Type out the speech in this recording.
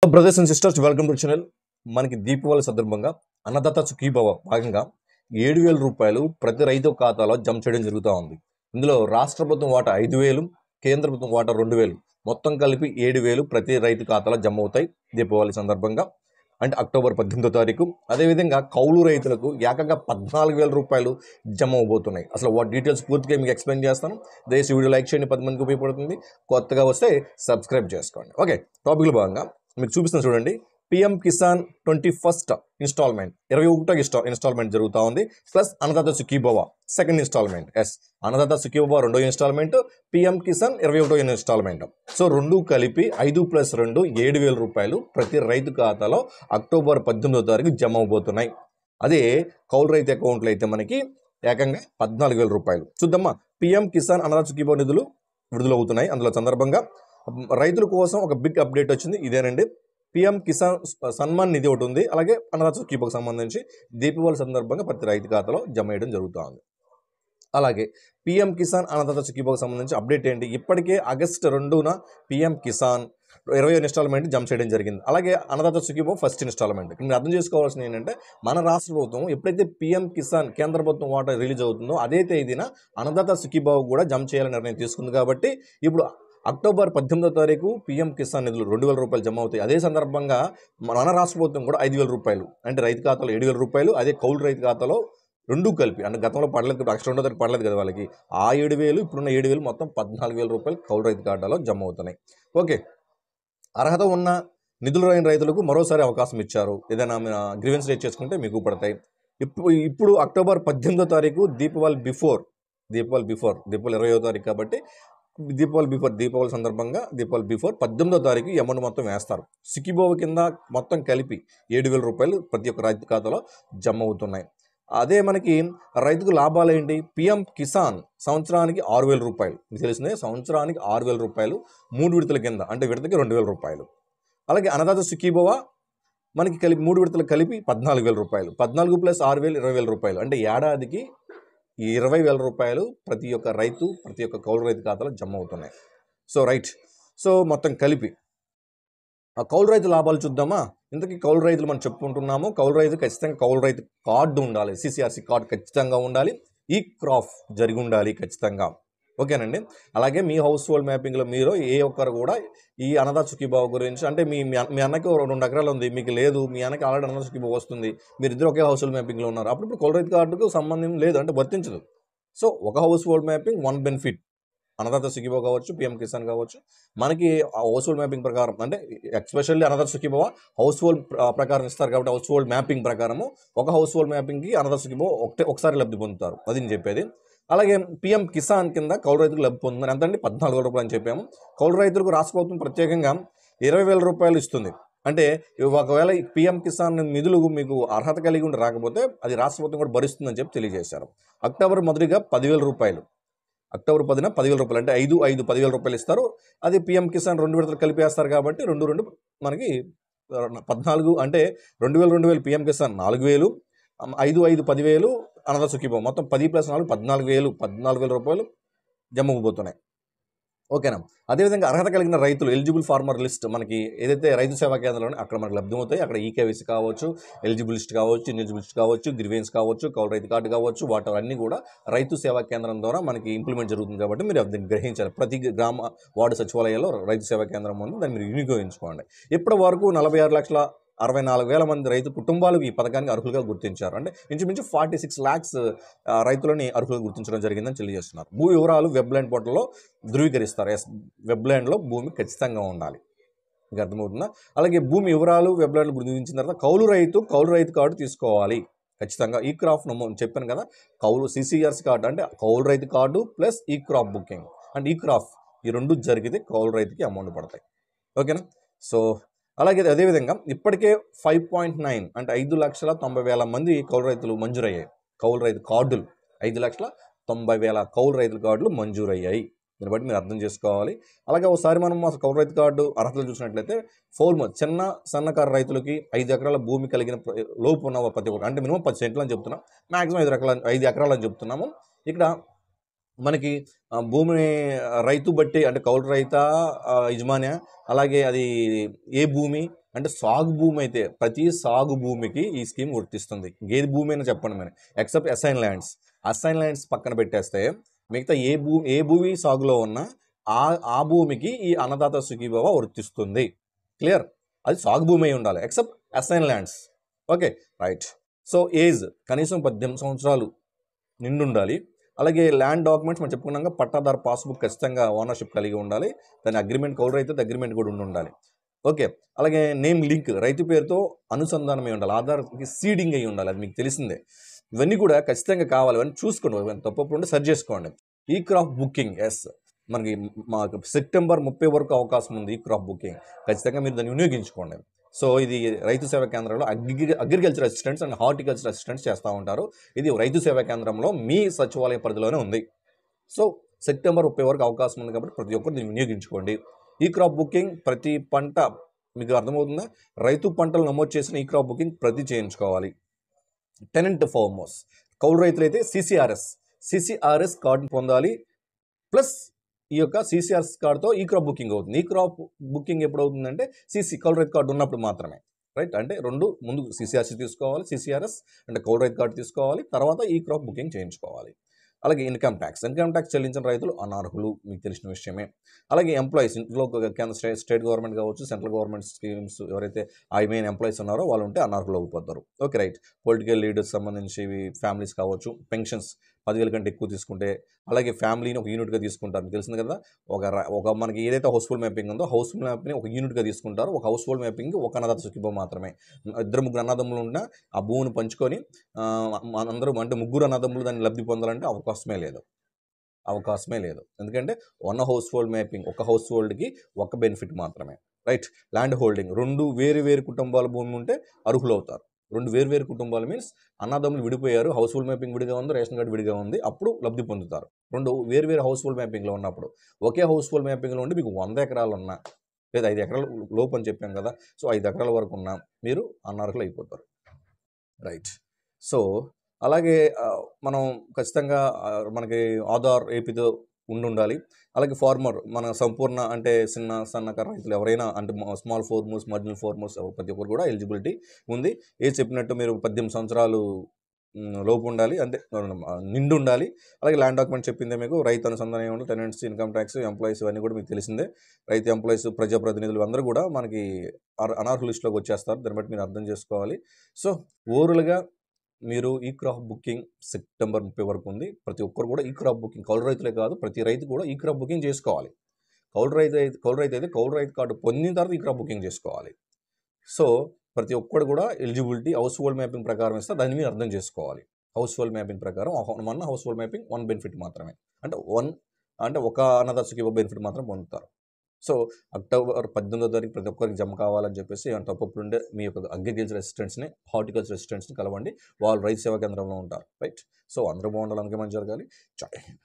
Brothers and sisters, welcome to channel. మనకి దీపావళి సందర్భంగా అన్నదాత సుఖీభవ భాగంగా 7,000 రూపాయలు ప్రతి రైతు ఖాతాలో జమ చేయడం జరుగుతూ ఉంది. ఇందులో రాష్ట్ర ప్రభుత్వం వాటా 5,000, కేంద్ర ప్రభుత్వం వాటా 2,000, మొత్తం కలిపి 7,000 ప్రతి రైతు ఖాతాలో జమ అవుతాయి దీపావళి సందర్భంగా, అంటే అక్టోబర్ 18వ తారీఖు. అదేవిధంగా కౌలు రైతులకు ఏకంగా 14,000 రూపాయలు జమ అవబోతున్నాయి. అసలు వాటి డీటెయిల్స్ పూర్తిగా మీకు ఎక్స్ప్లెయిన్ చేస్తాను. దయచేసి వీడియో లైక్ చేయండి, 10 మందికి ఉపయోగపడుతుంది. కొత్తగా వస్తే సబ్స్క్రైబ్ చేసుకోండి. ఓకే, టాపిక్లో భాగంగా మీకు చూపిస్తాను చూడండి. పిఎం కిసాన్ 21st ఇన్స్టాల్మెంట్ 21వ ఇన్స్టాల్మెంట్ జరుగుతూ ఉంది. Plus Annadata Sukhibhava second instalment. Annadata Sukhibhava 2వ ఇన్స్టాల్మెంట్, పిఎం కిసాన్ 21వ ఇన్స్టాల్మెంట్. సో రెండు కలిపి 5+2 7,000 రూపాయలు ప్రతి రైతు ఖాతాలో అక్టోబర్ 18వ తారీఖు జమ అవబోతున్నాయి. అదే కౌలు రైతు అకౌంట్లో అయితే మనకి ఏకంగా 14,000 రూపాయలు. చూద్దామా, పిఎం కిసాన్ అన్నదాత సుఖీభవ నిధులు విడుదలవుతున్నాయి. అందులో సందర్భంగా రైతుల కోసం ఒక బిగ్ అప్డేట్ వచ్చింది. ఇదేనండి, పిఎం కిసాన్ సన్మాన్ నిధి ఒకటి ఉంది. అలాగే అన్నదాత సుఖీభవకు సంబంధించి దీపావళి సందర్భంగా ప్రతి రైతు ఖాతాలో జమ చేయడం జరుగుతూ ఉంది. అలాగే పిఎం కిసాన్ అన్నదాత సుఖీభవకు సంబంధించి అప్డేట్ ఏంటి, ఇప్పటికే ఆగస్టు 2న పిఎం కిసాన్ 20వ ఇన్స్టాల్మెంట్ జమ చేయడం జరిగింది. అలాగే అన్నదాత సుఖీభవ ఫస్ట్ ఇన్స్టాల్మెంట్. మీరు అర్థం చేసుకోవాల్సింది ఏంటంటే, మన రాష్ట్ర ప్రభుత్వం ఎప్పుడైతే పిఎం కిసాన్ కేంద్ర ప్రభుత్వం వాటా రిలీజ్ అవుతుందో అదే తేదీన అన్నదాత సుఖీభవ కూడా జమ చేయాలని నిర్ణయం తీసుకుంది. కాబట్టి ఇప్పుడు అక్టోబర్ 18వ తారీఖు పిఎం కిసాన్ నిధులు 2,000 రూపాయలు జమ అవుతాయి. అదే సందర్భంగా మన రాష్ట్ర ప్రభుత్వం కూడా 5,000 రూపాయలు, అంటే రైతు ఖాతాలో 7,000 రూపాయలు, అదే కౌలు రైతు ఖాతాలో రెండు కలిపి, అంటే గతంలో పడలేదు కదా, అక్షర 2వ తారీఖు పడలేదు కదా వాళ్ళకి, ఆ 7,000 ఇప్పుడున్న 7,000 మొత్తం 14,000 రూపాయలు కౌలు రైతు ఖాతాలో జమ అవుతున్నాయి. ఓకే, అర్హత ఉన్న నిధులు రాని రైతులకు మరోసారి అవకాశం ఇచ్చారు. ఏదైనా గ్రీవెన్స్ రేట్ చేసుకుంటే మీకు పడతాయి. ఇప్పుడు అక్టోబర్ 18వ తారీఖు దీపావళి బిఫోర్ 20వ తారీఖు కాబట్టి దీపావళి సందర్భంగా దీపావళి బిఫోర్ 18వ తారీఖు అమౌంట్ మొత్తం వేస్తారు. సుఖీభవ కింద మొత్తం కలిపి 7,000 రూపాయలు ప్రతి ఒక్క రైతు ఖాతాలో జమ అవుతున్నాయి. అదే మనకి రైతుకు లాభాలు ఏంటి, పిఎం కిసాన్ సంవత్సరానికి 6,000 రూపాయలు. మీకు తెలిసిందే, సంవత్సరానికి 6,000 రూపాయలు 3 విడతల కింద, అంటే విడతకి 2,000 రూపాయలు. అలాగే అన్నదాత సుఖీభవ మనకి కలిపి 3 విడతలు కలిపి 14,000 రూపాయలు. 14 + 6,000 20,000 రూపాయలు, అంటే ఏడాదికి 20,000 రూపాయలు ప్రతి ఒక్క రైతు, ప్రతి ఒక్క కౌలు రైతు ఖాతాలో జమ అవుతున్నాయి. సో రైట్, సో మొత్తం కలిపి ఆ కౌలు రైతు లాభాలు చూద్దామా. ఇంతకీ కౌలు రైతులు మనం చెప్పుకుంటున్నాము. కౌలు రైతు ఖచ్చితంగా కౌలు రైతు కార్డు ఉండాలి, సిసిఆర్సి కార్డు ఖచ్చితంగా ఉండాలి, ఈ క్రాప్ జరిగి ఉండాలి ఖచ్చితంగా. ఓకేనండి. అలాగే మీ హౌస్ హోల్డ్ మ్యాపింగ్లో మీరు ఏ ఒక్కరు కూడా ఈ అన్నదాత సుఖీభవ గురించి, అంటే మీ అన్నకి 2 ఎకరాలు ఉంది, మీకు లేదు, మీ అన్నకి ఆల్రెడీ అన్నదాత సుఖీభవ వస్తుంది, మీరు ఇద్దరు ఒకే హౌస్ హోల్డ్ మ్యాపింగ్లో ఉన్నారు, అప్పుడు కౌలు రైతు కార్డుకు సంబంధం లేదు, అంటే వర్తించదు. సో ఒక house hold mapping 1 benefit, Annadata Sukhibhava కావచ్చు, పిఎం కిసాన్ కావచ్చు. మనకి హౌస్ హోల్డ్ మ్యాపింగ్ ప్రకారం, అంటే especially Annadata Sukhibhava house hold ప్రకారం ఇస్తారు కాబట్టి హౌస్ హోల్డ్ మ్యాపింగ్ ప్రకారము ఒక హౌస్ హోల్డ్ మ్యాపింగ్కి అన్నదాత సుఖీభవ ఒకసారి లబ్ధి పొందుతారు, అది నేను చెప్పేది. అలాగే పిఎం కిసాన్ కింద కౌలు రైతులకు లబ్ధి పొందుతున్నారు. ఎంత అంటే 14,000 రూపాయలు అని చెప్పాము. కౌలు రైతులకు రాష్ట్ర ప్రభుత్వం ప్రత్యేకంగా 20,000 రూపాయలు ఇస్తుంది. అంటే ఒకవేళ పిఎం కిసాన్ నిధులు మీకు అర్హత కలిగి ఉండి రాకపోతే అది రాష్ట్ర ప్రభుత్వం కూడా భరిస్తుందని చెప్పి తెలియజేశారు. అక్టోబర్ మొదటిగా 10,000 రూపాయలు, అక్టోబర్ 10న 10,000 రూపాయలు, అంటే 10,000 రూపాయలు ఇస్తారు. అది పిఎం కిసాన్ 2 విడతలు కలిపేస్తారు కాబట్టి 2 మనకి 14, అంటే 2,000 పిఎం కిసాన్ 4,000, 5 10,000 అన్నదాత సుఖీభవ, మొత్తం 10 + 4 14,000 రూపాయలు జమ అవబోతున్నాయి. ఓకేనా. అదేవిధంగా అర్హత కలిగిన రైతులు ఎలిజిబుల్ ఫార్మర్ లిస్ట్ మనకి ఏదైతే రైతు సేవా కేంద్రంలో అక్కడ మనకు లబ్ధమవుతాయి. అక్కడ ఈకేవైసీ కావచ్చు, ఎలిజిబుల్ లిస్ట్ కావచ్చు, ఇన్ఎలిజిబుల్ లిస్ట్ కావచ్చు, గ్రీవెన్స్ కావచ్చు, కౌలు రైతు కార్డు కావచ్చు, వాటి అన్నీ కూడా రైతు సేవా కేంద్రం ద్వారా మనకి ఇంప్లిమెంట్ జరుగుతుంది. కాబట్టి మీరు దీన్ని గ్రహించాలి. ప్రతి గ్రామ వార్డు సచివాలయాల్లో రైతు సేవా కేంద్రం ఉంది, దాన్ని మీరు వినియోగించుకోండి. ఇప్పటి వరకు 46,64,000 మంది రైతు కుటుంబాలు ఈ పథకానికి అర్హులుగా గుర్తించారు. అంటే ఇంచుమించు 46 lakhs రైతులని అర్హులుగా గుర్తించడం జరిగిందని తెలియజేస్తున్నారు. భూ వివరాలు వెబ్లైన్ పోర్టల్లో ధృవీకరిస్తారు. వెబ్లైన్లో భూమి ఖచ్చితంగా ఉండాలి, మీకు అర్థమవుతుందా. అలాగే భూమి వివరాలు వెబ్లైన్లో గుర్తించిన తర్వాత కౌలు రైతు కార్డు తీసుకోవాలి ఖచ్చితంగా. ఈ క్రాప్ చెప్పాను కదా, కౌలు సిసిఆర్సి కార్డు, అంటే కౌలు రైతు కార్డు ప్లస్ ఈ క్రాప్ బుకింగ్, అంటే ఈ క్రాప్, ఈ 2 జరిగితే కౌలు రైతుకి అమౌంట్ పడతాయి. ఓకేనా. సో అలాగే అదేవిధంగా ఇప్పటికే 5.9, అంటే 5,90,000 మంది కౌలు రైతులు మంజూరయ్యాయి. కౌలు రైతు కార్డులు 5,90,000 కౌలు రైతుల కార్డులు మంజూరయ్యాయి. దీన్ని బట్టి మీరు అర్థం చేసుకోవాలి. అలాగే ఒకసారి మనం కౌలు రైతు కార్డు అర్హతలు చూసినట్లయితే, చిన్న సన్నకారు రైతులకి 5 ఎకరాల భూమి కలిగిన లోపు ఉన్న ప్రతి ఒక్కరు, అంటే మినిమం 10 సెంట్లు అని చెప్తున్నాం, మ్యాక్సిమం 5 ఎకరాలు అని చెప్తున్నాము. ఇక్కడ మనకి భూమి రైతు బట్టి అంటే కౌలు రైతా యజమాన్యా, అలాగే అది ఏ భూమి అంటే సాగు భూమి అయితే ప్రతి సాగు భూమికి ఈ స్కీమ్ వర్తిస్తుంది. ఏది భూమి అయినా చెప్పండి మరి, ఎక్సెప్ట్ అసైన్ ల్యాండ్స్ పక్కన పెట్టేస్తే మిగతా ఏ భూమి సాగులో ఉన్నా ఆ భూమికి ఈ అన్నదాత సుఖీభవ వర్తిస్తుంది. క్లియర్? అది సాగు భూమి అయి ఉండాలి except assign lands. Okay, right. So age కనీసం 18 సంవత్సరాలు నిండు ఉండాలి. అలాగే ల్యాండ్ డాక్యుమెంట్స్ మనం చెప్పుకున్నాక పట్టాదారు పాస్బుక్ ఖచ్చితంగా ఓనర్షిప్ కలిగి ఉండాలి. దాని అగ్రిమెంట్ కౌలు రైతు అగ్రిమెంట్ కూడా ఉండాలి. ఓకే, అలాగే నేమ్ లింక్ రైతు పేరుతో అనుసంధానమై ఉండాలి. ఆధార్కి సీడింగ్ అయి ఉండాలి, అది మీకు తెలిసిందే. ఇవన్నీ కూడా ఖచ్చితంగా కావాలి. ఇవన్నీ చూసుకోండి, తప్పప్పుడు ఉంటే సర్చ్ చేసుకోండి. ఈ క్రాప్ బుకింగ్ మనకి మాకు సెప్టెంబర్ 30 వరకు అవకాశం ఉంది. ఈ క్రాప్ బుకింగ్ ఖచ్చితంగా మీరు దాన్ని వినియోగించుకోండి. సో ఇది రైతు సేవా కేంద్రంలో agriculture assistants and horticulture assistants చేస్తూ ఉంటారు. ఇది రైతు సేవా కేంద్రంలో మీ సచివాలయ పరిధిలోనే ఉంది. సో సెప్టెంబర్ 30 వరకు అవకాశం ఉంది కాబట్టి ప్రతి ఒక్కరు దీన్ని వినియోగించుకోండి. ఈ క్రాప్ బుకింగ్ ప్రతి పంట మీకు అర్థమవుతుందా? రైతు పంటలు నమోదు చేసిన ఈ క్రాప్ బుకింగ్ ప్రతి చేయించుకోవాలి. టెనెంట్ ఫార్మర్స్ కౌలు రైతులైతే సిసిఆర్ఎస్ కార్డు పొందాలి. ప్లస్ ఈ యొక్క సిసిఆర్ఎస్ కార్డుతో ఈ క్రాప్ బుకింగ్ అవుతుంది. ఈ క్రాప్ బుకింగ్ ఎప్పుడు అవుతుందంటే కౌలు రైతు కార్డు ఉన్నప్పుడు మాత్రమే. రైట్? అంటే రెండు ముందు సిసిఆర్సి తీసుకోవాలి, సిసిఆర్ఎస్ అంటే కౌలు రైతు కార్డు తీసుకోవాలి, తర్వాత ఈ క్రాప్ బుకింగ్ చేయించుకోవాలి. అలాగే ఇన్కమ్ ట్యాక్స్ చెల్లించిన రైతులు అనర్హులు, మీకు తెలిసిన విషయమే. అలాగే ఎంప్లాయీస్ ఇంట్లో స్టేట్ గవర్నమెంట్ కావచ్చు, సెంట్రల్ గవర్నమెంట్ స్కీమ్స్ ఎవరైతే మెయిన్ ఎంప్లాయీస్ ఉన్నారో వాళ్ళు ఉంటే అనర్హులు అయిపోతారు. Okay, right. పొలిటికల్ లీడర్స్ సంబంధించి ఫ్యామిలీస్ కావచ్చు, పెన్షన్స్ 10,000 కంటే ఎక్కువ తీసుకుంటే, అలాగే ఫ్యామిలీని ఒక యూనిట్గా తీసుకుంటారు. మీకు తెలిసింది కదా, ఒక మనకి ఏదైతే హౌస్ఫుల్ మ్యాపింగ్ ఉందో హౌస్ఫుల్ మ్యాప్ని ఒక యూనిట్గా తీసుకుంటారు. ఒక హౌస్ఫుల్ మ్యాపింగ్ ఒక అన్నదాత సుఖీభవ మాత్రమే. 2-3 అన్నదమ్ములు ఉన్న ఆ భూమిని పంచుకొని అందరూ అంటే 3 అన్నదమ్ములు దాన్ని లబ్ధి పొందాలంటే అవకాశమే లేదు. ఎందుకంటే హౌస్ హోల్డ్ మ్యాపింగ్ ఒక హౌస్ హోల్డ్కి ఒక బెనిఫిట్ మాత్రమే. రైట్? ల్యాండ్ హోల్డింగ్ 2 వేరు కుటుంబాల భూమి ఉంటే అర్హులు అవుతారు. 2 వేరు కుటుంబాలు మీన్స్ అన్నదమ్ములు విడిపోయారు, హౌస్ హోల్డ్ మ్యాపింగ్ విడిగా ఉంది, రేషన్ కార్డు విడిగా ఉంది, అప్పుడు లబ్ధి పొందుతారు. 2 వేరు హౌస్ హోల్డ్ మ్యాపింగ్లో ఉన్నప్పుడు. ఒకే హౌస్ హోల్డ్ మ్యాపింగ్లో ఉండి మీకు 100 ఎకరాలు ఉన్నా లేదా 5 ఎకరాల లోపు అని చెప్పాం కదా, సో 5 ఎకరాల వరకు ఉన్నా మీరు అనర్హులు అయిపోతారు. రైట్? సో అలాగే మనం ఖచ్చితంగా మనకి ఆధార్ ఏపీతో ఉండాలి. అలాగే ఫార్మర్ మన సంపూర్ణ అంటే సన్నకారు రైతులు ఎవరైనా అంటే స్మాల్ ఫార్మర్స్, మార్జినల్ ఫార్మర్స్ ప్రతి ఒక్కరు కూడా ఎలిజిబిలిటీ ఉంది. చెప్పినట్టు మీరు 18 సంవత్సరాలు లోపు ఉండాలి, అంటే నిండు ఉండాలి. అలాగే ల్యాండ్ డాక్యుమెంట్ చెప్పిందే మీకు. రైతు అనుసంధానం ఉండాలి, టెనెంట్స్, ఇన్కమ్ ట్యాక్స్, ఎంప్లాయీస్ ఇవన్నీ కూడా మీకు తెలిసిందే. రైతు ఎంప్లాయీస్, ప్రజాప్రతినిధులు అందరూ కూడా మనకి అనర్హుల లిస్టులోకి వచ్చేస్తారు. దాన్ని బట్టి మీరు అర్థం చేసుకోవాలి. సో ఓవరాల్గా మీరు ఈ క్రాప్ బుకింగ్ సెప్టెంబర్ 30 వరకు ఉంది. ప్రతి ఒక్కరు కూడా ఈ క్రాప్ బుకింగ్, కౌలు రైతులే కాదు ప్రతి రైతు కూడా ఈ క్రాప్ బుకింగ్ చేసుకోవాలి. కౌలు రైతు అయితే కౌలు రైతు కార్డు పొందిన తర్వాత ఈ క్రాప్ బుకింగ్ చేసుకోవాలి. సో ప్రతి ఒక్కరు కూడా ఎలిజిబిలిటీ హౌస్ హోల్డ్ మ్యాపింగ్ ప్రకారం ఇస్తే దాన్ని మీరు అర్థం చేసుకోవాలి. హౌస్ హోల్డ్ మ్యాపింగ్ ప్రకారం హౌస్ హోల్డ్ మ్యాపింగ్ 1 బెనిఫిట్ మాత్రమే, అంటే ఒక అన్నదాత సుఖీభవ బెనిఫిట్ మాత్రం పొందుతారు. సో అక్టోబర్ 18వ తారీఖు ప్రతి ఒక్కరికి జమ కావాలని చెప్పేసి తప్పప్పుడు ఉండే మీ యొక్క అగ్రికల్చర్ అసిస్టెంట్స్ని, హార్టికల్చర్ అసిస్టెంట్స్ని కలవండి. వాళ్ళు రైతు సేవా కేంద్రంలో ఉంటారు. రైట్? సో అందరూ బాగుండాలి, అందుకే మంచి జరగాలి. జై హింద్.